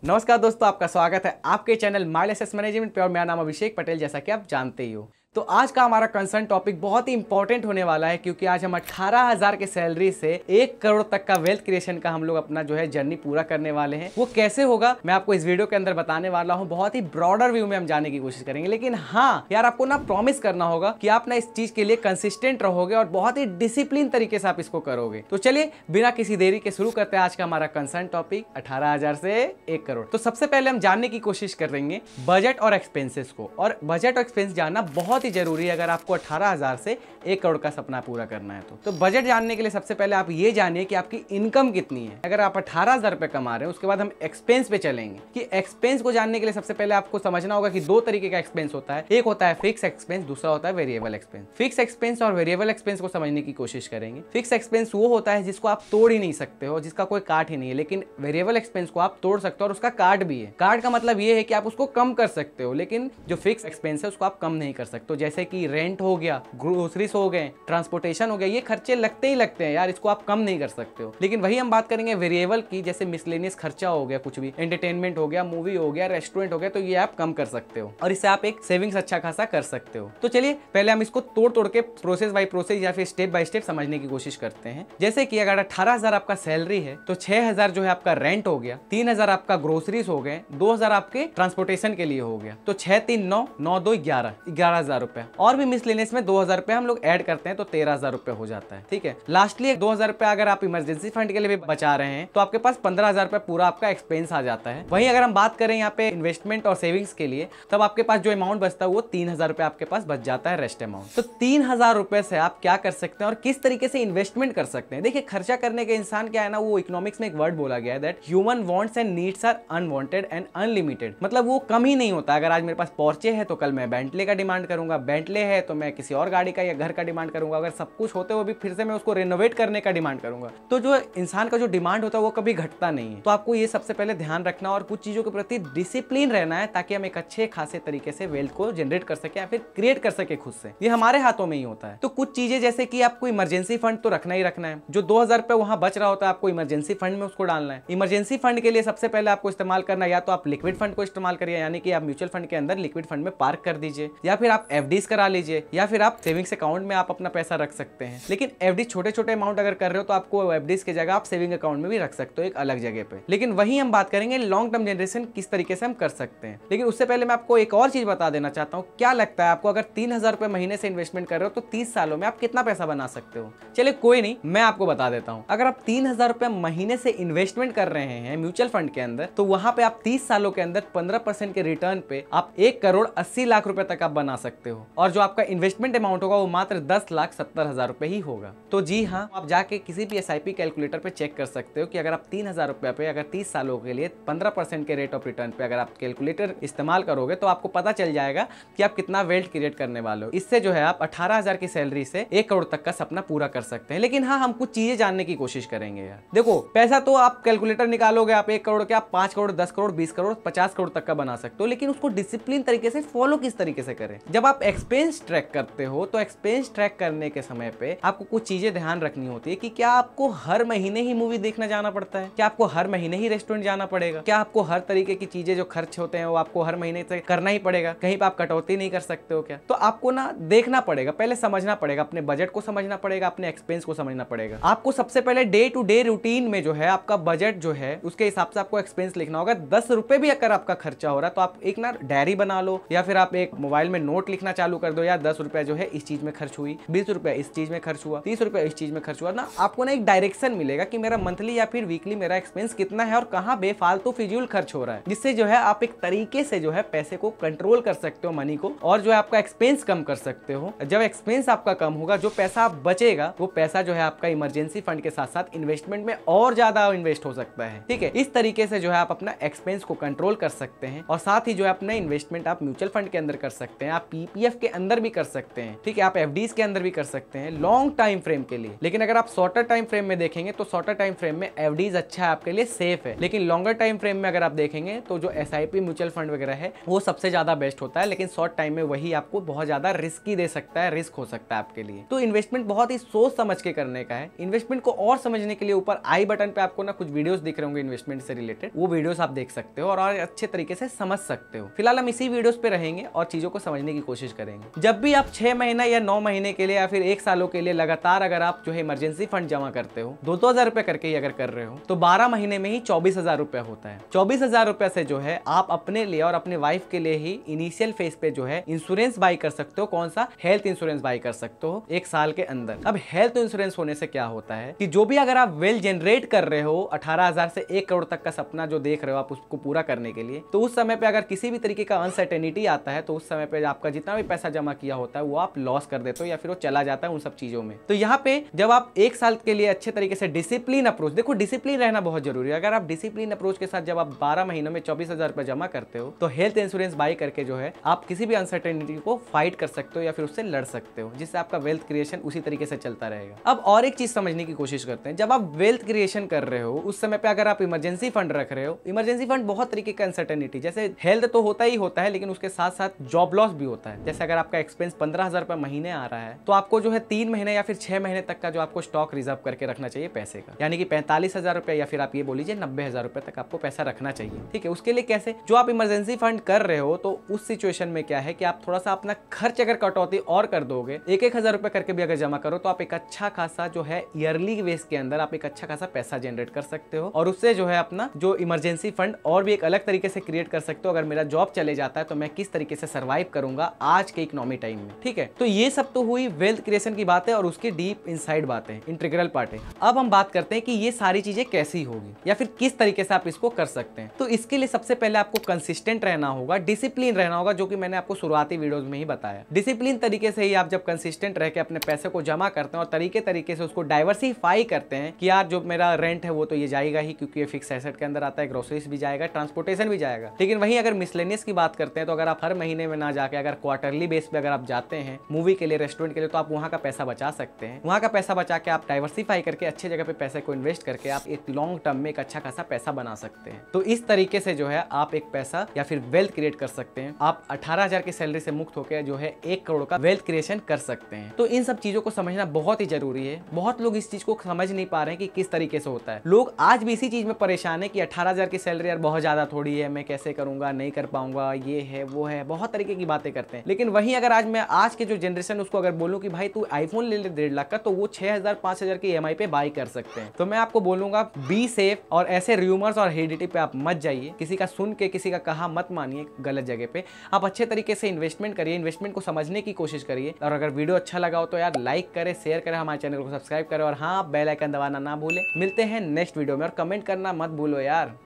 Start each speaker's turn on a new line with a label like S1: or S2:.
S1: नमस्कार दोस्तों, आपका स्वागत है आपके चैनल माइल एसेट मैनेजमेंट पे और मेरा नाम अभिषेक पटेल, जैसा कि आप जानते ही हो। तो आज का हमारा कंसर्न टॉपिक बहुत ही इंपॉर्टेंट होने वाला है, क्योंकि आज हम 18,000 के सैलरी से 1 करोड़ तक का वेल्थ क्रिएशन का हम लोग अपना जो है जर्नी पूरा करने वाले हैं। वो कैसे होगा मैं आपको इस वीडियो के अंदर बताने वाला हूँ। बहुत ही ब्रॉडर व्यू में हम जाने की कोशिश करेंगे, लेकिन हाँ यार, आपको ना प्रॉमिस करना होगा कि आप ना इस चीज के लिए कंसिस्टेंट रहोगे और बहुत ही डिसिप्लिन तरीके से आप इसको करोगे। तो चलिए बिना किसी देरी के शुरू करते हैं आज का हमारा कंसर्न टॉपिक 18,000 से 1 करोड़। तो सबसे पहले हम जानने की कोशिश करेंगे बजट और एक्सपेंसेस को, और बजट और एक्सपेंस जानना बहुत ही जरूरी है अगर आपको 18,000 से 1 करोड़ का सपना पूरा करना है। तो बजट जानने के लिए सबसे पहले आप ये जानिए कि आपकी इनकम कितनी है। अगर आप 18,000 रुपए कमा रहे हैं, उसके बाद हम एक्सपेंस पे चलेंगे कि एक्सपेंस को जानने के लिए सबसे पहले आपको समझना होगा कि 2 तरीके का एक्सपेंस होता है। एक होता है फिक्स एक्सपेंस, दूसरा होता है वेरिएबल एक्सपेंस। फिक्स एक्सपेंस और वेरिएबल एक्सपेंस को समझने की कोशिश करेंगे। फिक्स एक्सपेंस वो होता है जिसको आप तोड़ ही नहीं सकते हो, जिसका कोई काट ही नहीं है, लेकिन वेरिएबल एक्सपेंस को आप तोड़ सकते हो और उसका काट भी है। काट का मतलब ये है कि आप उसको कम कर सकते हो, लेकिन जो फिक्स एक्सपेंस है उसको आप कम नहीं कर सकते हो। जैसे कि रेंट हो गया, ग्रोसरीज हो गए, ट्रांसपोर्टेशन हो गया, ये खर्चे लगते ही लगते हैं यार, इसको आप कम नहीं कर सकते हो। लेकिन वही हम बात करेंगे वेरिएबल की, जैसे मिसलेनियस खर्चा हो गया, कुछ भी एंटरटेनमेंट हो गया, मूवी हो गया, रेस्टोरेंट हो गया, तो ये आप कम कर सकते हो और इससे आप एक सेविंग्स अच्छा खासा कर सकते हो। तो चलिए पहले हम इसको तोड़ के प्रोसेस बाय प्रोसेस या फिर स्टेप बाय स्टेप समझने की कोशिश करते हैं। जैसे कि अगर 18,000 आपका सैलरी है तो 6,000 जो है आपका रेंट हो गया, 3,000 आपका ग्रोसरीज हो गए, 2,000 आपके ट्रांसपोर्टेशन के लिए हो गया, तो 6 3 9 9 2 11,000 रुपए, और भी मिसलेनियस में 2,000 रुपए हम लोग ऐड करते हैं तो 13,000 रुपए हो जाता है। ठीक है, लास्टली 2,000 रुपए अगर आप इमरजेंसी फंड के लिए भी बचा रहे हैं तो आपके पास 15,000 रुपए पूरा आपका एक्सपेंस आ जाता है। वहीं अगर हम बात करें यहाँ पे इन्वेस्टमेंट और सेविंग्स के लिए, तब आपके पास जो अमाउंट बचता है वो 3,000 रुपए आपके पास बच जाता है, रेस्ट अमाउंट। तो 3,000 रुपए से आप क्या कर सकते हैं और किस तरीके से इन्वेस्टमेंट कर सकते हैं। देखिए, खर्चा करने के इंसान क्या है ना, वो इकोनॉमिक्स में एक वर्ड बोला गया है that human wants and needs are unwanted and unlimited. मतलब वो कम ही नहीं होता। अगर आज मेरे पास पोर्चे है तो कल मैं बेंटले का डिमांड करूंगा, बेंटले है तो मैं किसी और गाड़ी का या घर का डिमांड करूंगा, अगर सब कुछ होते हुए भी फिर से मैं उसको रेनोवेट करने का डिमांड करूंगा। तो जो इंसान का जो डिमांड होता है वो कभी घटता नहीं है। तो आपको ये सबसे पहले ध्यान रखना और कुछ चीजों के प्रति डिसिप्लिन रहना है, ताकि हम एक अच्छे खासे तरीके से वेल्थ को जनरेट कर सके या फिर क्रिएट कर सके खुद से। ये हमारे हाथों में ही होता है। तो कुछ चीजें जैसे कि आपको इमरजेंसी फंड तो रखना ही रखना है। जो 2,000 रुपए वहां बच रहा होता है, आपको इमरजेंसी फंड में उसको डालना है। इमरजेंसी फंड के लिए सबसे पहले आपको इस्तेमाल करना है, या तो आप लिक्विड फंड को इस्तेमाल करिए, यानी कि आप म्यूचुअल फंड के अंदर लिक्विड फंड में पार्क कर दीजिए, या फिर आप एफडीज करा लीजिए, या फिर आप सेविंग्स अकाउंट में आप अपना पैसा रख सकते हैं। लेकिन एफडी छोटे छोटे अमाउंट अगर कर रहे हो तो आपको एफडीज की जगह आप सेविंग अकाउंट में भी रख सकते हो, एक अलग जगह पे। लेकिन वही हम बात करेंगे लॉन्ग टर्म जनरेशन किस तरीके से हम कर सकते हैं। लेकिन उससे पहले मैं आपको एक और चीज बता देना चाहता हूँ। क्या लगता है आपको, अगर 3,000 रुपए महीने से इन्वेस्टमेंट कर रहे हो तो 30 सालों में आप कितना पैसा बना सकते हो? चलिए कोई नहीं, मैं आपको बता देता हूँ। अगर आप 3,000 रुपए महीने से इन्वेस्टमेंट कर रहे हैं म्यूचुअल फंड के अंदर, तो वहां पे आप 30 सालों के अंदर 15% के रिटर्न पे आप 1 करोड़ 80 लाख रुपए तक आप बना सकते हो। और जो आपका इन्वेस्टमेंट अमाउंट होगा वो मात्र 10,70,000 रुपए ही होगा। तो जी हाँ, आप जाके किसी भी SIP कैलकुलेटर पे चेक कर सकते हो कि अगर आप 3,000 रुपए पे अगर 30 सालों के लिए 15% के रेट ऑफ रिटर्न पे अगर आप कैलकुलेटर इस्तेमाल करोगे तो आपको पता चल जाएगा कि आप कितना वेल्थ क्रिएट करने वाले हो। इससे जो है आप 18,000 की सैलरी से 1 करोड़ तक का सपना पूरा कर सकते हैं। लेकिन हाँ, हम कुछ चीजें जानने की कोशिश करेंगे यार। देखो, पैसा तो आप कैलकुलेटर निकालोगे, आप 1 करोड़ के आप 5 करोड़ 10 करोड़ 20 करोड़ 50 करोड़ तक का बना सकते हो, लेकिन उसको डिसिप्लिन तरीके से फॉलो किस तरीके से करें। जब आप एक्सपेंस ट्रैक करते हो तो एक्सपेंस ट्रैक करने के समय पे आपको कुछ चीजें ध्यान रखनी होती है कि क्या आपको हर महीने ही मूवी देखना जाना पड़ता है, क्या आपको हर महीने ही रेस्टोरेंट जाना पड़ेगा, क्या आपको हर तरीके की चीजें जो खर्च होते हैं वो आपको हर महीने से करना ही पड़ेगा, कहीं पे आप कटौती नहीं कर सकते हो क्या? तो आपको ना देखना पड़ेगा, पहले समझना पड़ेगा, अपने बजट को समझना पड़ेगा, अपने एक्सपेंस को समझना पड़ेगा। आपको सबसे पहले डे टू डे रूटीन में जो है आपका बजट जो है उसके हिसाब से आपको एक्सपेंस लिखना होगा। 10 रुपए भी अगर आपका खर्चा हो रहा है तो आप एक ना डायरी बना लो, या फिर आप एक मोबाइल में नोट लिखना चालू कर दो, या 10 रुपए जो है इस चीज में खर्च हुई, 20 रुपए इस चीज में खर्च हुआ, 30 रुपए इस चीज में खर्च हुआ ना। आपको ना एक डायरेक्शन मिलेगा कि मेरा मंथली या फिर वीकली मेरा एक्सपेंस कितना है और कहाँ बेफालतू फिजूल खर्च हो रहा है, जिससे जो है आप एक तरीके से जो है पैसे को कंट्रोल कर सकते हो, मनी को, और जो है आपका एक्सपेंस कम कर सकते हो। जब एक्सपेंस आपका कम होगा, जो पैसा बचेगा वो पैसा जो है आपका इमरजेंसी फंड के साथ साथ इन्वेस्टमेंट में और ज्यादा इन्वेस्ट हो सकता है। ठीक है, इस तरीके से जो है आप अपना एक्सपेंस को कंट्रोल कर सकते हैं, और साथ ही जो है अपना इन्वेस्टमेंट आप म्यूचुअल फंड के अंदर कर सकते हैं, आप पीएफ के अंदर भी कर सकते हैं, ठीक है, आप एफडीज के अंदर भी कर सकते हैं लॉन्ग टाइम फ्रेम के लिए। लेकिन अगर आप शॉर्टर टाइम फ्रेम में देखेंगे तो शॉर्टर टाइम फ्रेम में एफडीज अच्छा है, आपके लिए सेफ है। लेकिन लॉन्गर टाइम फ्रेम में अगर आप देखेंगे तो जो एसआईपी म्यूचुअल फंड वगैरह है वो सबसे ज्यादा बेस्ट होता है, लेकिन शॉर्ट टाइम में वही आपको बहुत ज्यादा रिस्की दे सकता है, रिस्क हो सकता है आपके लिए। तो इन्वेस्टमेंट बहुत ही सोच समझ के करने का है। इन्वेस्टमेंट को और समझने के लिए ऊपर आई बटन पे आपको ना कुछ वीडियोस दिख रहे होंगे इन्वेस्टमेंट से रिलेटेड, वो वीडियोस आप देख सकते हो और अच्छे तरीके से समझ सकते हो। फिलहाल हम इसी वीडियोस पे रहेंगे और चीजों को समझने की कोशिश करेंगे। जब भी आप 6 महीना या 9 महीने के लिए या फिर 1 सालों के लिए लगातार अगर आप जो है इमरजेंसी फंड जमा करते हो 2-2 हजार रुपए करके ही अगर कर रहे हो तो 12 महीने में ही 24,000 रुपए होता है। 24,000 रुपए से जो है आप अपने लिए और अपने वाइफ के लिए ही इनिशियल फेज पे जो है इंश्योरेंस बाई कर सकते हो। कौन सा? हेल्थ इंश्योरेंस बाई कर सकते हो 1 साल के अंदर। अब हेल्थ इंश्योरेंस होने से क्या होता है कि जो भी अगर आप वेल जनरेट कर रहे हो 18,000 से 1 करोड़ तक का सपना जो देख रहे हो आप उसको पूरा करने के लिए, तो उस समय पे अगर किसी भी तरीके का अनसर्टेनिटी आता है तो उस समय पे आपका जितना भी पैसा जमा किया होता है वो आप लॉस कर देते हो या फिर वो चला जाता है उन सब चीजों में। तो यहाँ पे जब आप 1 साल के लिए अच्छे तरीके से डिसिप्लिन अप्रोच, देखो डिसिप्लिन रहना बहुत जरूरी है। अगर आप डिसिप्लिन अप्रोच के साथ जब आप 12 महीनों में 24,000 रुपए जमा करते हो तो हेल्थ इंश्योरेंस बाई करके जो है आप किसी भी अनसर्टेनिटी को फाइट कर सकते हो या फिर उससे लड़ सकते हो, जिससे आपका वेल्थ क्रिएशन उसी तरीके से चलता रहेगा। अब और एक चीज समझने की कोशिश करते हैं, जब आप वेल्थ क्रिएशन कर रहे हो उस समय पे अगर आप इमरजेंसी फंड रख रहे हो, इमरजेंसी फंड बहुत तरीके का अनसर्टेनिटी, जैसे हेल्थ तो होता ही होता है लेकिन उसके साथ साथ जॉब लॉस भी होता है। जैसे अगर आपका एक्सपेंस 15,000 रुपए महीने आ रहा है तो आपको जो है 3 महीने या फिर 6 महीने तक का जो आपको स्टॉक रिजर्व करके रखना चाहिए पैसे का, यानी कि 45,000 रुपए या फिर आप ये बोल लीजिए 90,000 रुपए तक आपको पैसा रखना चाहिए, ठीक है। उसके लिए कैसे, जो आप इमरजेंसी फंड कर रहे हो तो उस सिचुएशन में क्या है कि आप थोड़ा सा अपना खर्च अगर कटौती और कर दोगे, 1-1 हजार रुपए करके भी अगर जमा करो तो आप एक अच्छा खासा जो है ईयरली बेस के अंदर आप एक अच्छा खासा पैसा जनरेट कर सकते हो और उससे जो है अपना जो इमरजेंसी फंड और भी एक अलग तरीके से क्रिएट कर सकते हो। अगर मेरा जॉब चले जाता है तो मैं किस तरीके से सर्वाइव करूंगा आज के इकोनॉमी टाइम में, ठीक है। तो ये सब तो हुई वेल्थ क्रिएशन की बातें और उसकी डीप इनसाइड बातें, इंटीग्रल पार्ट है। अब हम बात करते हैं कि ये सारी चीजें कैसी होगी या फिर किस तरीके से आप इसको कर सकते हैं। तो इसके लिए सबसे पहले आपको कंसिस्टेंट रहना होगा, डिसिप्लिन रहना होगा, जो कि मैंने आपको शुरुआती वीडियोस में ही बताया। डिसिप्लिन तरीके से ही आप जब कंसिस्टेंट रह के अपने पैसे को जमा करते हैं और तरीके से उसको डाइवर्सिफाई करते हैं कि यार जो मेरा रेंट है वो तो ये जाएगा ही क्योंकि ये फिक्स एसेट के अंदर आता है, ग्रोसरीज भी जाएगा, ट्रांसपोर्टेशन भी जाएगा। लेकिन वहीं अगर मिसलेनियस की बात करते हैं तो अगर आप हर महीने में ना जाके अगर क्वार्टरली बेस पे अगर आप जाते हैं मूवी के लिए, रेस्टोरेंट के लिए, तो आप वहां का पैसा बचा सकते हैं। वहां का पैसा बचा के आप डाइवर्सिफाई करके अच्छे जगह पे पैसे को इन्वेस्ट करके आप एक लॉन्ग टर्म में एक अच्छा खासा पैसा बना सकते हैं। तो इस तरीके से जो है आप एक पैसा या फिर वेल्थ क्रिएट कर सकते हैं। आप 18,000 की सैलरी से मुक्त होकर जो है 1 करोड़ का वेल्थ क्रिएशन कर सकते हैं। तो इन सब चीजों को समझना बहुत ही जरूरी है। बहुत लोग इस चीज को समझ नहीं पा रहे हैं कि किस तरीके से होता है। लोग आज भी इसी चीज में परेशान है कि 18,000 की सैलरी यार बहुत ज्यादा थोड़ी है, मैं कैसे करूंगा, नहीं कर पाऊंगा, ये है वो है, बहुत तरीके की बातें करते हैं। लेकिन वहीं अगर आज मैं आज के जो जनरेशन उसको अगर बोलूं कि भाई तू आईफोन ले ले 1.5 लाख का, तो वो 6,000-5,000 की EMI पे बाई कर सकते हैं। तो मैं आपको बोलूंगा बी सेफ और ऐसे रूमर्स और हेरिडिटी पे आप मत जाइए, किसी का सुन के किसी का कहा मत मानिए गलत जगह पे। आप अच्छे तरीके से इन्वेस्टमेंट करिए, इन्वेस्टमेंट को समझने की कोशिश करिए और अगर वीडियो अच्छा लगा हो तो यार लाइक करें, शेयर करें, हमारे चैनल को सब्सक्राइब करें और हाँ बेल आइकन दबाना ना भूलें। मिलते हैं नेक्स्ट वीडियो में और कमेंट करना मत भूलो यार।